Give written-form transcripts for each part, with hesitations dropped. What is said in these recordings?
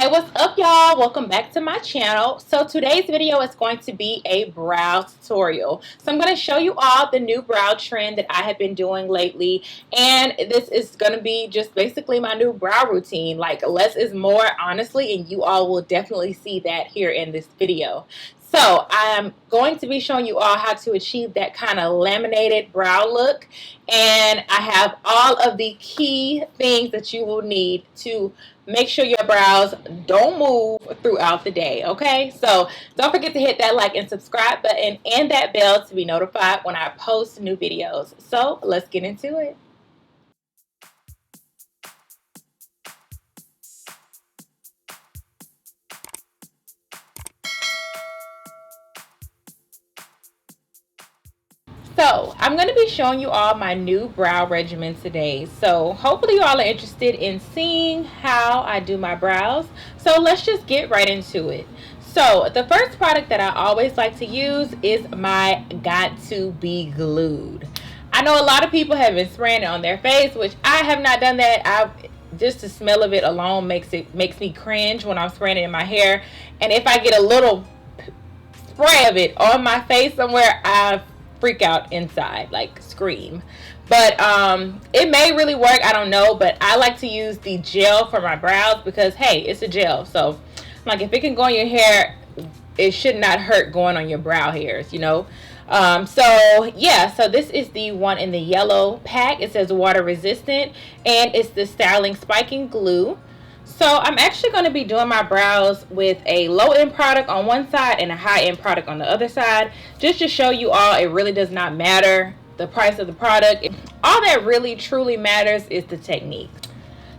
Hey, what's up, y'all? Welcome back to my channel. So today's video is going to be a brow tutorial. So I'm going to show you all the new brow trend that I have been doing lately, and this is going to be just basically my new brow routine. Like, less is more, honestly, and you all will definitely see that here in this video. So I'm going to be showing you all how to achieve that kind of laminated brow look, and I have all of the key things that you will need to make sure your brows don't move throughout the day, okay? So don't forget to hit that like and subscribe button and that bell to be notified when I post new videos. So let's get into it. So I'm going to be showing you all my new brow regimen today. So hopefully you all are interested in seeing how I do my brows. So let's just get right into it. So the first product that I always like to use is my Got To Be Glued. I know a lot of people have been spraying it on their face, which I have not done that. Just the smell of it alone makes me cringe when I'm spraying it in my hair. And if I get a little spray of it on my face somewhere, I freak out inside, like scream. But it may really work, I don't know, but I like to use the gel for my brows because, hey, it's a gel. So like, if it can go on your hair, it should not hurt going on your brow hairs, you know. So yeah, so this is the one in the yellow pack. It says water resistant, and it's the styling spiking glue. So I'm actually going to be doing my brows with a low-end product on one side and a high-end product on the other side, just to show you all it really does not matter the price of the product. All that really truly matters is the technique.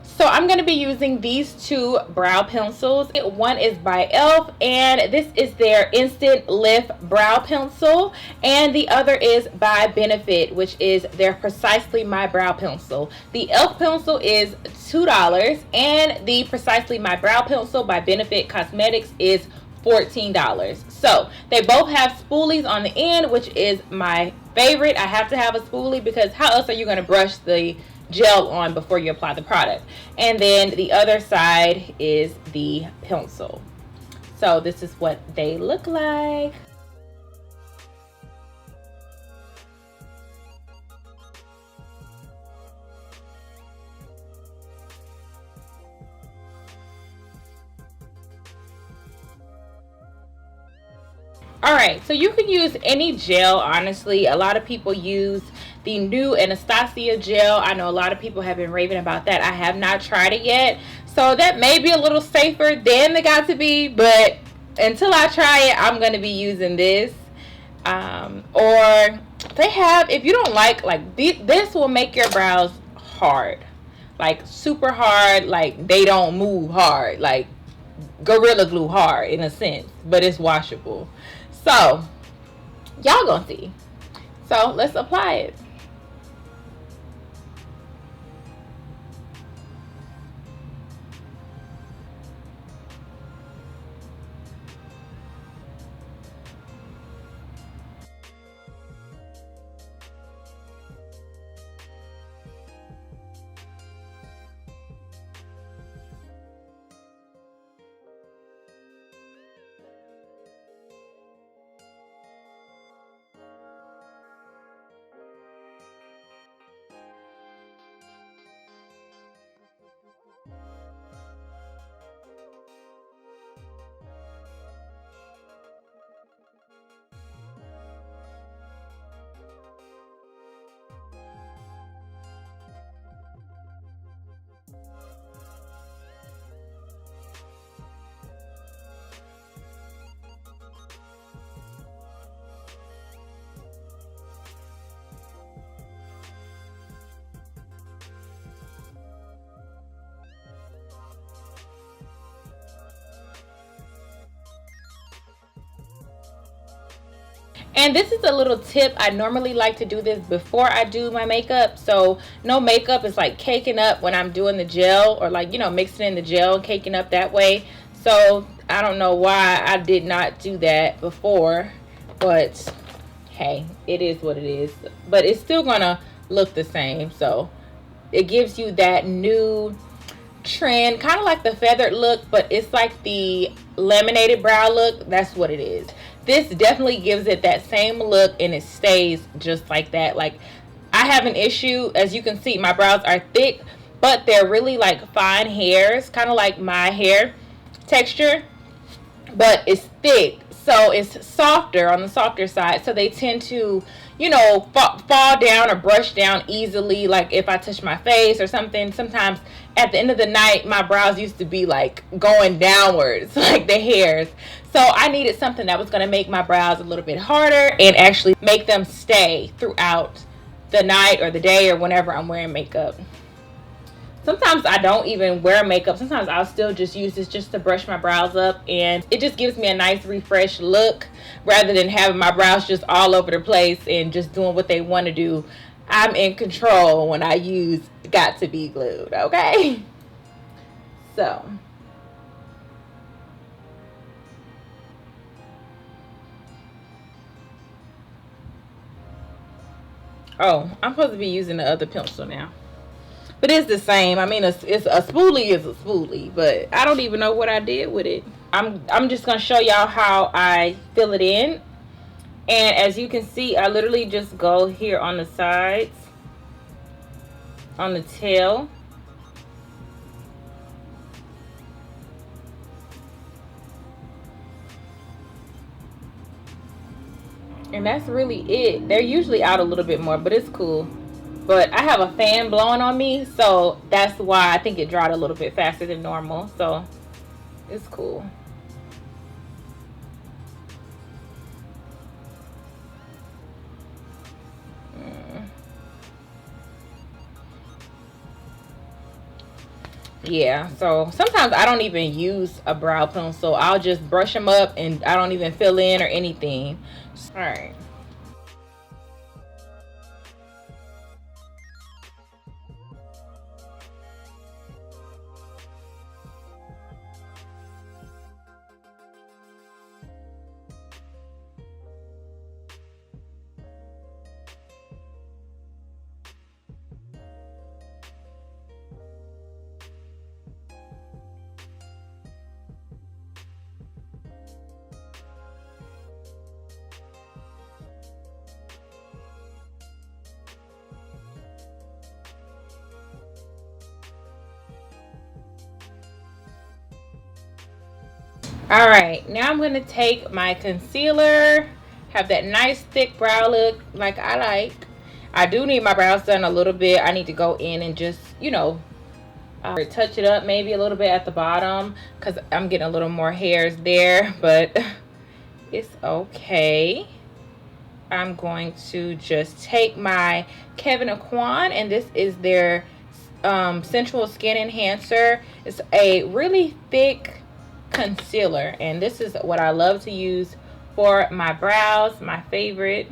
So I'm going to be using these two brow pencils. One is by e.l.f. and this is their Instant Lift Brow Pencil, and the other is by Benefit, which is their Precisely My Brow Pencil. The e.l.f. pencil is $2 and the Precisely My Brow Pencil by Benefit Cosmetics is $14. So they both have spoolies on the end, which is my favorite. I have to have a spoolie because how else are you going to brush the gel on before you apply the product? And then the other side is the pencil. So this is what they look like. Alright, so you can use any gel, honestly. A lot of people use the new Anastasia Gel. I know a lot of people have been raving about that. I have not tried it yet. So that may be a little safer than the Got To Be, but until I try it, I'm going to be using this. Or they have, if you don't like this will make your brows hard. Like super hard, like they don't move hard. Like Gorilla Glue hard in a sense, but it's washable. So y'all gonna see. So let's apply it. And this is a little tip. I normally like to do this before I do my makeup. So no makeup is like caking up when I'm doing the gel, or like, you know, mixing in the gel and caking up that way. So I don't know why I did not do that before, but hey, it is what it is. But it's still gonna look the same. So it gives you that new trend, kind of like the feathered look, but it's like the laminated brow look. That's what it is. This definitely gives it that same look, and it stays just like that. Like, I have an issue, as you can see, my brows are thick, but they're really like fine hairs, kind of like my hair texture, but it's thick, so it's softer, on the softer side, so they tend to, you know, fall down or brush down easily. Like if I touch my face or something, sometimes at the end of the night my brows used to be like going downwards like the hairs. So I needed something that was going to make my brows a little bit harder and actually make them stay throughout the night or the day or whenever I'm wearing makeup. Sometimes I don't even wear makeup. Sometimes I'll still just use this just to brush my brows up, and it just gives me a nice refreshed look rather than having my brows just all over the place and just doing what they want to do. I'm in control when I use Got to Be Glued, okay? So oh, I'm supposed to be using the other pencil now. But it's the same. I mean, it's a spoolie is a spoolie, but I don't even know what I did with it. I'm just going to show y'all how I fill it in. And as you can see, I literally just go here on the sides, on the tail. And that's really it. They're usually out a little bit more, but it's cool. But I have a fan blowing on me, so that's why I think it dried a little bit faster than normal. So it's cool. Yeah, so sometimes I don't even use a brow pencil. I'll just brush them up and I don't even fill in or anything. All right. All right, now I'm going to take my concealer, have that nice thick brow look like I like. I do need my brows done a little bit. I need to go in and just, you know, touch it up maybe a little bit at the bottom because I'm getting a little more hairs there, but it's okay. I'm going to just take my Kevyn Aucoin, and this is their Sensual Skin Enhancer. It's a really thick concealer, and this is what I love to use for my brows, my favorite.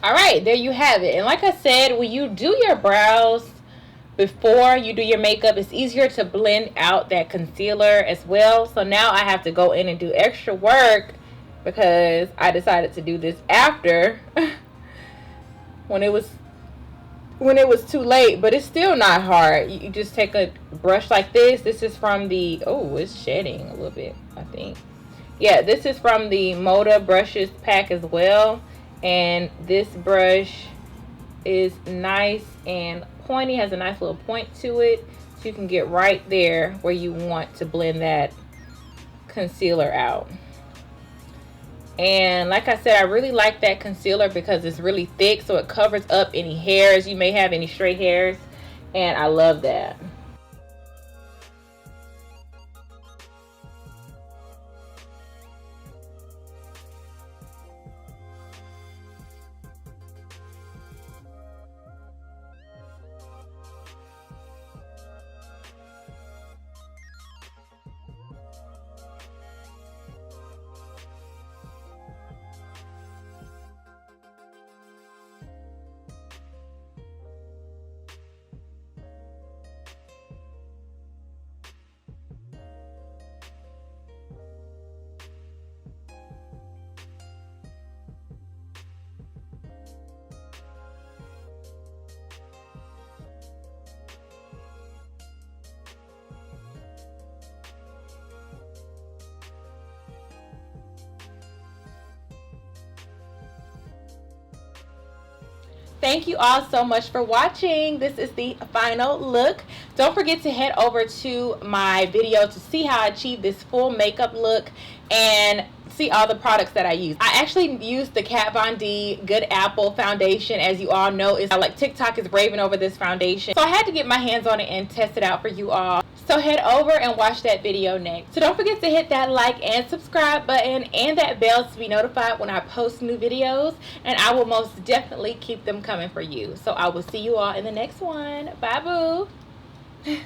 Alright, there you have it. And like I said, when you do your brows before you do your makeup, it's easier to blend out that concealer as well. So now I have to go in and do extra work because I decided to do this after when it was too late. But it's still not hard. You just take a brush like this. This is from the, oh, it's shedding a little bit, I think. Yeah, this is from the Moda brushes pack as well. And this brush is nice and pointy, has a nice little point to it, so you can get right there where you want to blend that concealer out. And like I said, I really like that concealer because it's really thick, so it covers up any hairs you may have, any stray hairs, and I love that. Thank you all so much for watching. This is the final look. Don't forget to head over to my video to see how I achieved this full makeup look and see all the products that I use. I actually used the Kat Von D Good Apple foundation. As you all know, it's like TikTok is raving over this foundation, so I had to get my hands on it and test it out for you all. So head over and watch that video next. So don't forget to hit that like and subscribe button and that bell to be notified when I post new videos, and I will most definitely keep them coming for you. So I will see you all in the next one. Bye boo.